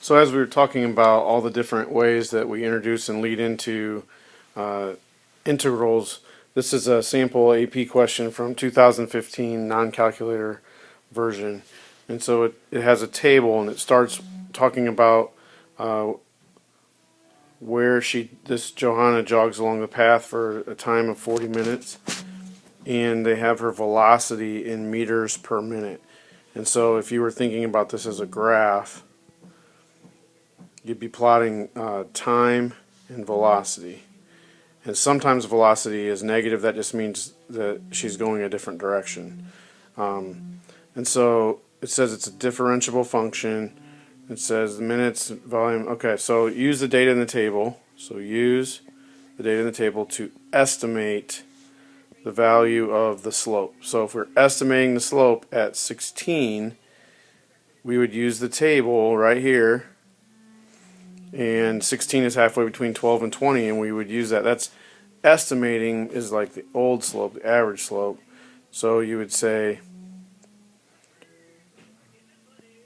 So as we were talking about all the different ways that we introduce and lead into uh, integrals, this is a sample AP question from 2015 non-calculator version. And so it has a table and it starts talking about uh, where this Johanna jogs along the path for a time of 40 minutes. And they have her velocity in meters per minute. And so if you were thinking about this as a graph, you'd be plotting time and velocity. And sometimes velocity is negative. That just means that she's going a different direction. And so it says it's a differentiable function. It says the minutes, volume. Okay, so use the data in the table. So use the data in the table to estimate the value of the slope. So if we're estimating the slope at 16, we would use the table right here. And 16 is halfway between 12 and 20, and we would use that. That's estimating is like the old slope, the average slope. So you would say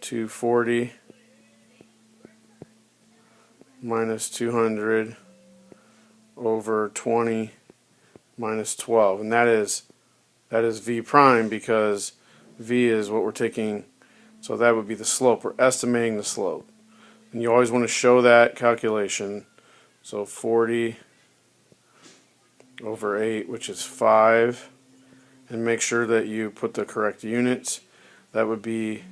240 minus 200 over 20 minus 12, and that is v prime, because v is what we're taking, so that would be the slope. We're estimating the slope, and you always want to show that calculation. So 40 over 8, which is 5, and make sure that you put the correct units. That would be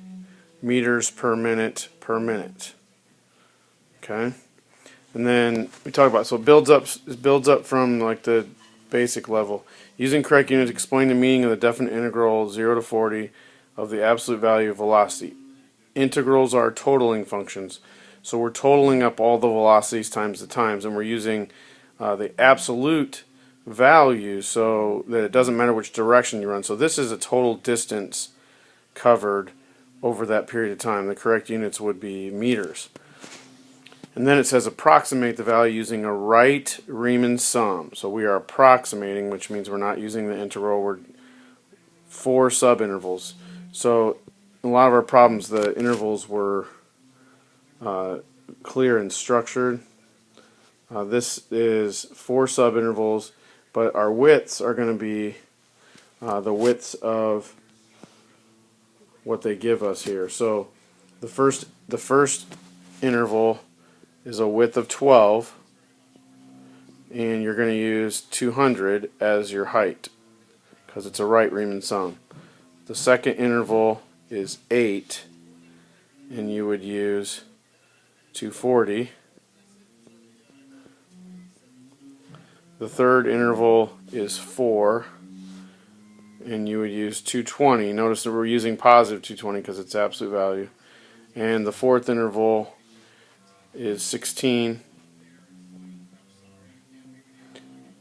meters per minute per minute. Okay, and then we talk about, so it builds up from like the basic level. Using correct units, explain the meaning of the definite integral 0 to 40 of the absolute value of velocity. Integrals are totaling functions, so we're totaling up all the velocities times the times, and we're using the absolute value so that it doesn't matter which direction you run. So this is a total distance covered over that period of time. The correct units would be meters. And then it says approximate the value using a Wright-Riemann sum. So we are approximating, which means we're not using the integral. We're 4 subintervals. So in a lot of our problems, the intervals were clear and structured. This is 4 subintervals, but our widths are going to be the widths of what they give us here. So the first interval is a width of 12, and you're going to use 200 as your height because it's a Wright-Riemann sum. The second interval is 8, and you would use 240. The third interval is 4, and you would use 220. Notice that we're using positive 220 because it's absolute value. And the fourth interval is 16,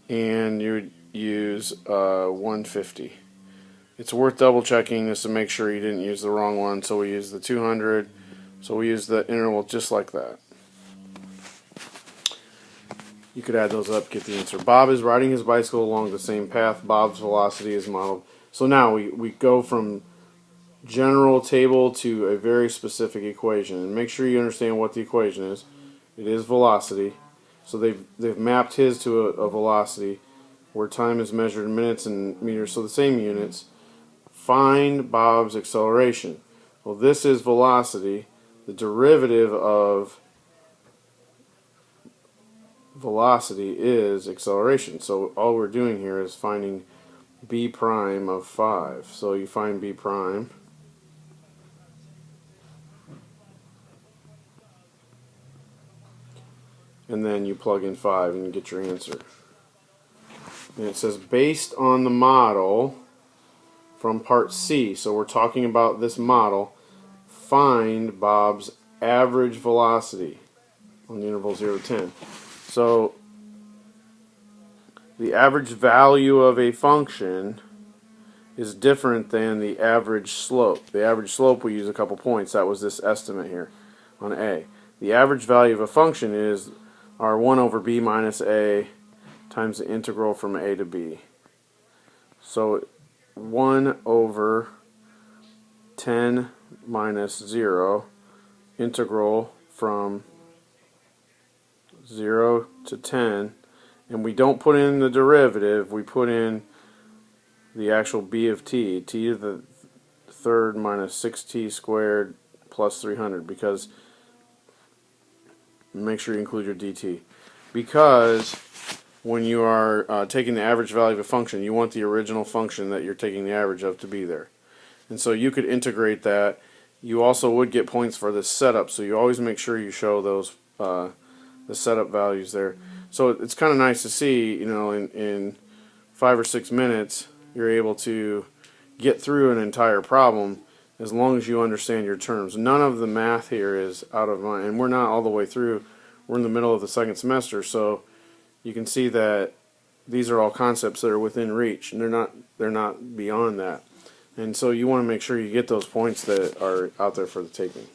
and you would use 150. It's worth double checking this to make sure you didn't use the wrong one. So we use the 200, so we use the interval just like that. You could add those up, get the answer. Bob is riding his bicycle along the same path. Bob's velocity is modeled. So now we go from general table to a very specific equation, and make sure you understand what the equation is. It is velocity. So they've mapped his to a velocity where time is measured in minutes and meters, so the same units. Find Bob's acceleration. Well, this is velocity. The derivative of velocity is acceleration. So all we're doing here is finding b prime of 5. So you find b prime. And then you plug in 5 and you get your answer. And it says based on the model from part C, so we're talking about this model, find Bob's average velocity on the interval 0 to 10. So the average value of a function is different than the average slope. The average slope, we use a couple points. That was this estimate here on A. The average value of a function is our 1 over b minus a times the integral from a to b. So 1 over 10 minus 0 integral from 0 to 10, and we don't put in the derivative, we put in the actual b of t, t to the third minus 6t squared plus 300, because make sure you include your dt. Because when you are taking the average value of a function, you want the original function that you're taking the average of to be there. And so you could integrate that. You also would get points for this setup, so you always make sure you show those the setup values there. So it's kind of nice to see, you know, in 5 or 6 minutes, you're able to get through an entire problem as long as you understand your terms. None of the math here is out of mind, and we're not all the way through. We're in the middle of the second semester, so you can see that these are all concepts that are within reach, and they're not beyond that. And so you want to make sure you get those points that are out there for the taking.